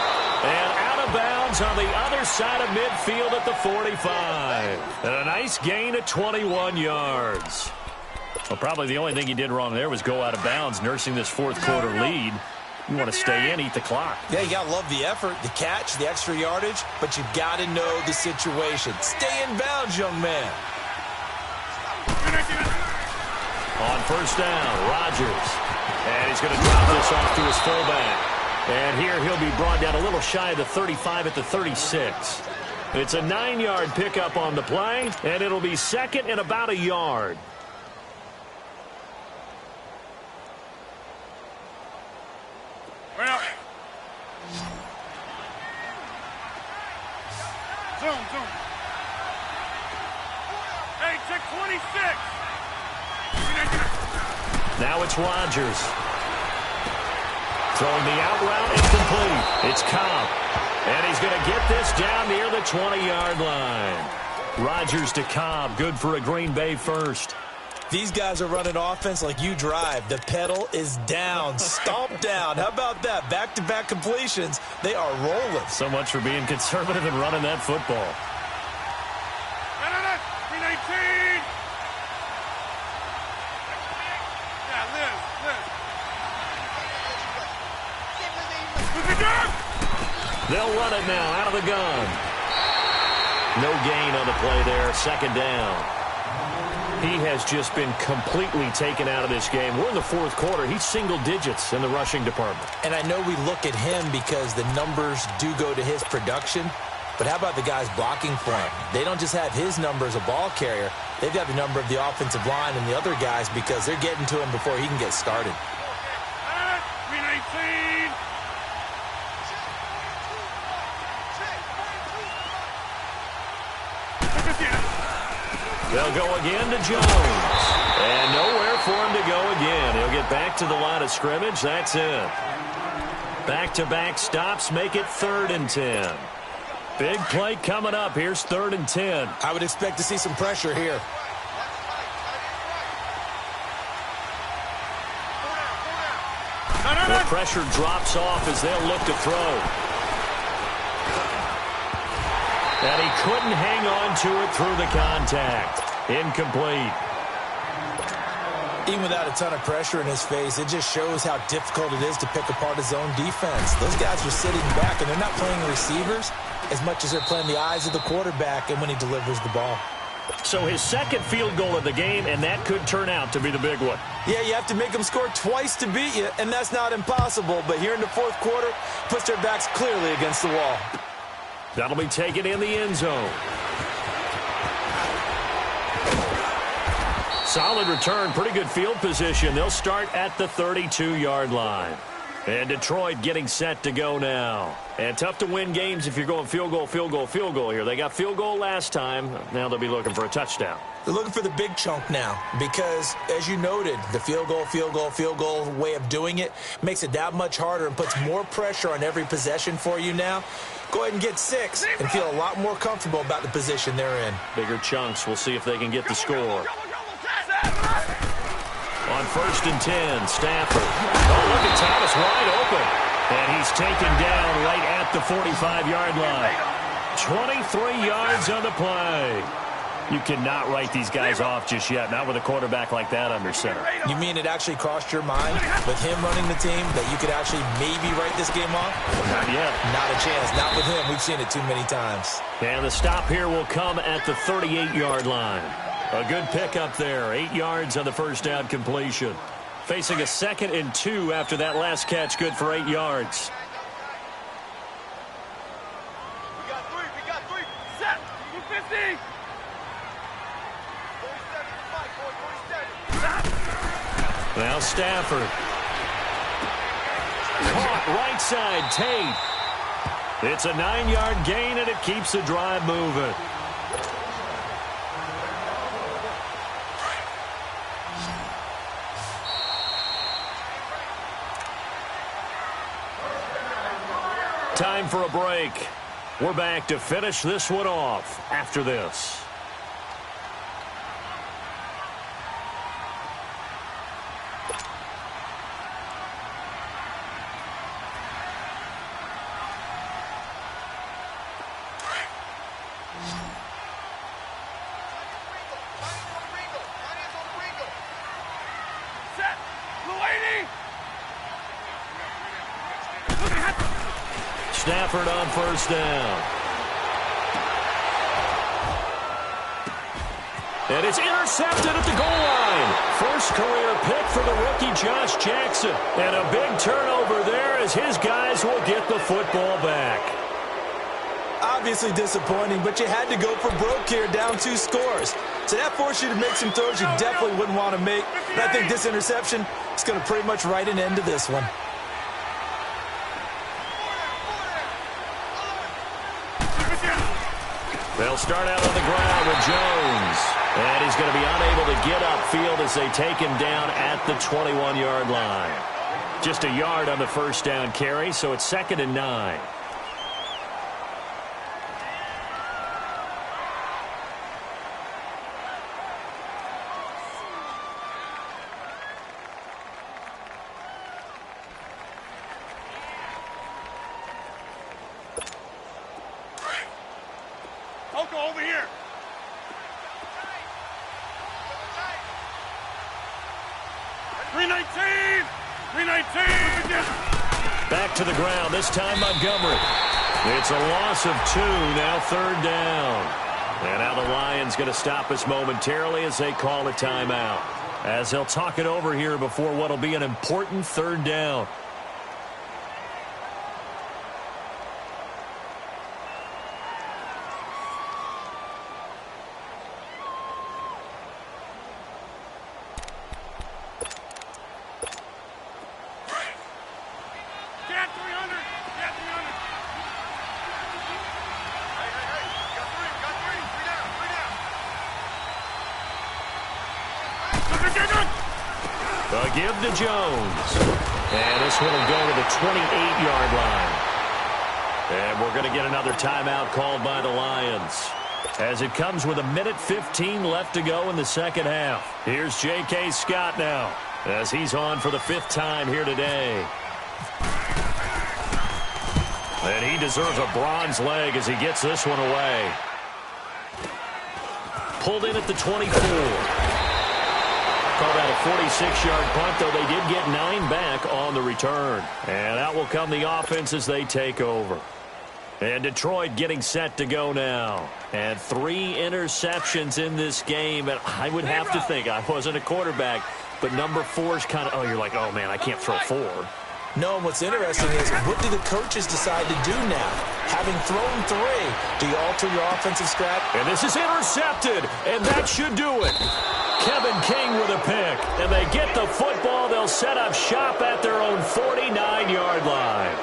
And out of bounds on the other side of midfield at the 45. And a nice gain of 21 yards. Well, probably the only thing he did wrong there was go out of bounds, nursing this 4th quarter lead. You want to stay in, eat the clock. Yeah, you got to love the effort, the catch, the extra yardage, but you've got to know the situation. Stay in bounds, young man. On first down, Rodgers. And he's going to drop this off to his fullback. And here he'll be brought down a little shy of the 35 at the 36. It's a 9-yard pickup on the play, and it'll be second and about a yard. Well. Zoom. Hey, check 26. Now it's Rodgers. Throwing the out route, incomplete. It's Cobb. And he's going to get this down near the 20-yard line. Rodgers to Cobb, good for a Green Bay first. These guys are running offense like you drive. The pedal is down, stomped down. How about that? Back-to-back completions. They are rolling. So much for being conservative and running that football. 319. Yeah, Liz. They'll run it now out of the gun. No gain on the play there. Second down. He has just been completely taken out of this game. We're in the fourth quarter. He's single digits in the rushing department. And I know we look at him because the numbers do go to his production. But how about the guys blocking for him? They don't just have his number as a ball carrier. They've got the number of the offensive line and the other guys because they're getting to him before he can get started. 319. They'll go again to Jones. And nowhere for him to go again. He'll get back to the line of scrimmage. That's it. Back-to-back stops make it 3rd and 10. Big play coming up. Here's 3rd and 10. I would expect to see some pressure here. The pressure drops off as they'll look to throw. And he couldn't hang on to it through the contact. Incomplete. Even without a ton of pressure in his face, it just shows how difficult it is to pick apart his own defense. Those guys are sitting back, and they're not playing receivers as much as they're playing the eyes of the quarterback and when he delivers the ball. So his second field goal of the game, and that could turn out to be the big one. Yeah, you have to make them score twice to beat you, and that's not impossible. But here in the fourth quarter, puts their backs clearly against the wall. That'll be taken in the end zone. Solid return, pretty good field position. They'll start at the 32-yard line. And Detroit getting set to go now. And tough to win games if you're going field goal here. They got field goal last time. Now they'll be looking for a touchdown. They're looking for the big chunk now because, as you noted, the field goal way of doing it makes it that much harder and puts more pressure on every possession for you now. Go ahead and get 6 and feel a lot more comfortable about the position they're in. Bigger chunks. We'll see if they can get the score. On 1st and 10, Stafford. Oh, look at Thomas wide open. And he's taken down right at the 45-yard line. 23 yards on the play. You cannot write these guys off just yet, not with a quarterback like that under center. You mean it actually crossed your mind with him running the team that you could actually maybe write this game off? Not yet. Not a chance. Not with him. We've seen it too many times. And the stop here will come at the 38-yard line. A good pickup there. 8 yards on the first down completion. Facing a 2nd and 2 after that last catch. Good for 8 yards. We got three. Set. 250. Now Stafford. Caught right side, Tate. It's a 9-yard gain, and it keeps the drive moving. Time for a break. We're back to finish this one off after this. Stafford on 1st down. And it's intercepted at the goal line. line. First career pick for the rookie Josh Jackson. And a big turnover there as his guys will get the football back. Obviously disappointing, but you had to go for broke here, down 2 scores. So that forced you to make some throws you definitely wouldn't want to make. And I think this interception is going to pretty much write an end to this one. They'll start out on the ground with Jones. And he's going to be unable to get upfield as they take him down at the 21-yard line. Just a yard on the first down carry, so it's 2nd and 9. Over here. 319. 319. Back to the ground, this time Montgomery. It's a loss of 2, now 3rd down. And now the Lions going to stop us momentarily as they call a timeout. As they'll talk it over here before what will be an important 3rd down. Give to Jones. And this one will go to the 28-yard line. And we're going to get another timeout called by the Lions. As it comes with 1:15 left to go in the second half. Here's J.K. Scott now as he's on for the 5th time here today. And he deserves a bronze leg as he gets this one away. Pulled in at the 24. Call that a 46-yard punt, though they did get 9 back on the return. And out will come the offense as they take over. And Detroit getting set to go now. And 3 interceptions in this game. And I would have to think, I wasn't a quarterback, but number 4 is kind of, oh, you're like, oh, man, I can't throw 4. No, and what's interesting is, what do the coaches decide to do now? Having thrown 3, do you alter your offensive strat? And this is intercepted, and that should do it. Kevin King with a pick, and they get the football. They'll set up shop at their own 49-yard line.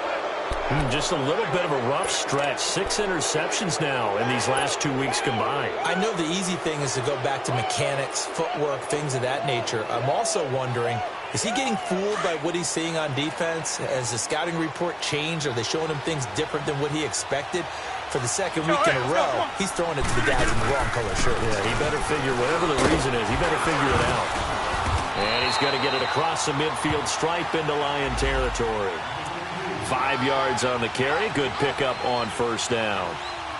Just a little bit of a rough stretch. 6 interceptions now in these last 2 weeks combined. I know the easy thing is to go back to mechanics, footwork, things of that nature. I'm also wondering, is he getting fooled by what he's seeing on defense? Has the scouting report changed? Are they showing him things different than what he expected? For the 2nd week in a row, he's throwing it to the guys in the wrong color shirts. Yeah, he better figure, whatever the reason is, he better figure it out. And he's going to get it across the midfield stripe into Lion territory. 5 yards on the carry. Good pickup on 1st down.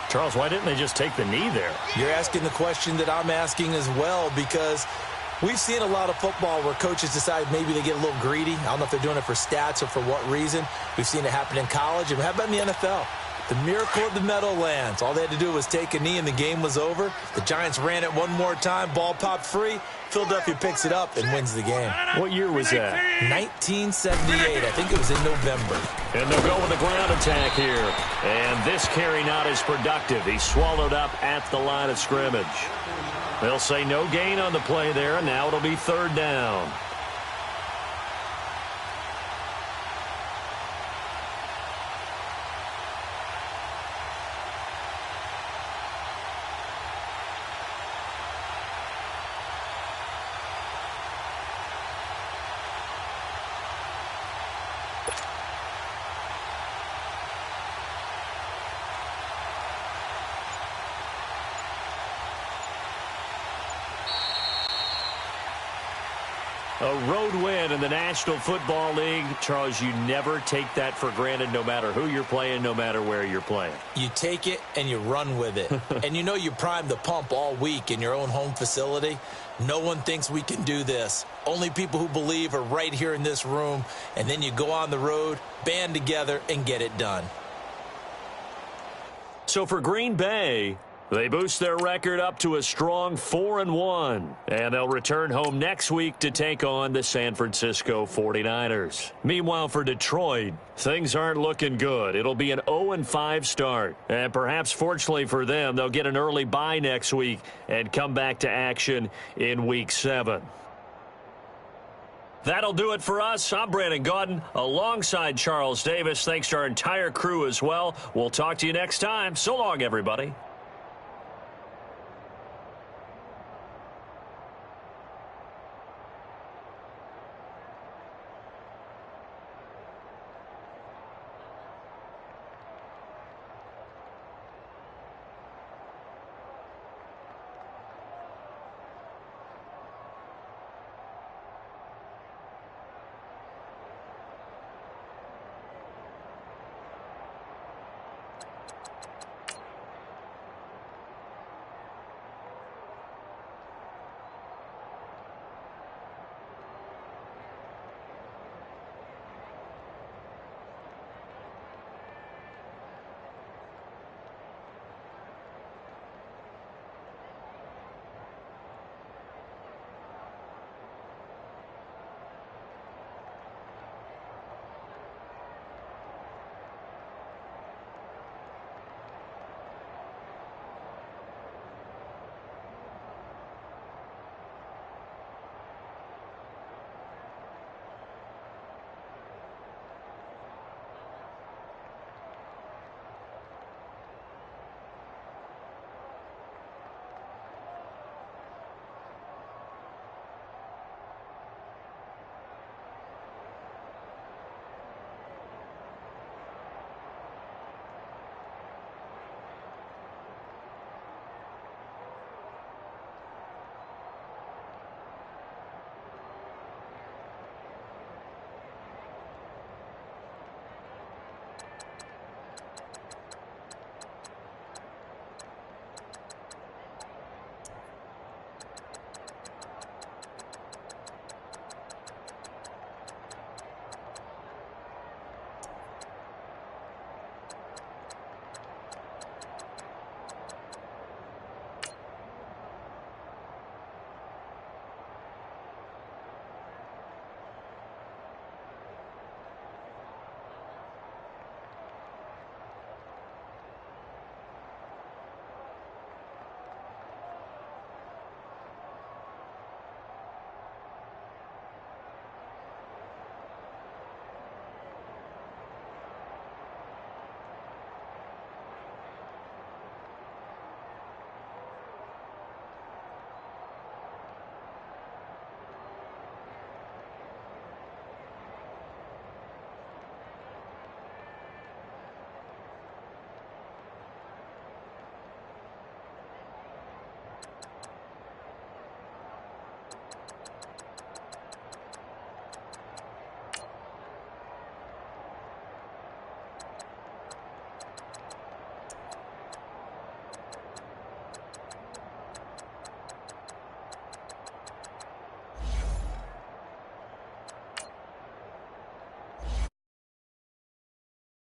Charles, why didn't they just take the knee there? You're asking the question that I'm asking as well, because we've seen a lot of football where coaches decide maybe they get a little greedy. I don't know if they're doing it for stats or for what reason. We've seen it happen in college. And how about in the NFL? The miracle of the Meadowlands. All they had to do was take a knee and the game was over. The Giants ran it one more time. Ball popped free. Philadelphia picks it up and wins the game. What year was that? 1978. I think it was in November. And they'll go with a ground attack here. And this carry not as productive. He's swallowed up at the line of scrimmage. They'll say no gain on the play there, and now it'll be 3rd down. A road win in the National Football League. Charles, you never take that for granted no matter who you're playing, no matter where you're playing. You take it and you run with it. And you know you primed the pump all week in your own home facility. No one thinks we can do this. Only people who believe are right here in this room. And then you go on the road, band together, and get it done. So for Green Bay, They boost their record up to a strong 4-1, and they'll return home next week to take on the San Francisco 49ers. Meanwhile, for Detroit, things aren't looking good. It'll be an 0-5 start, and perhaps fortunately for them, they'll get an early bye next week and come back to action in Week 7. That'll do it for us. I'm Brandon Gaudin alongside Charles Davis. Thanks to our entire crew as well. We'll talk to you next time. So long, everybody.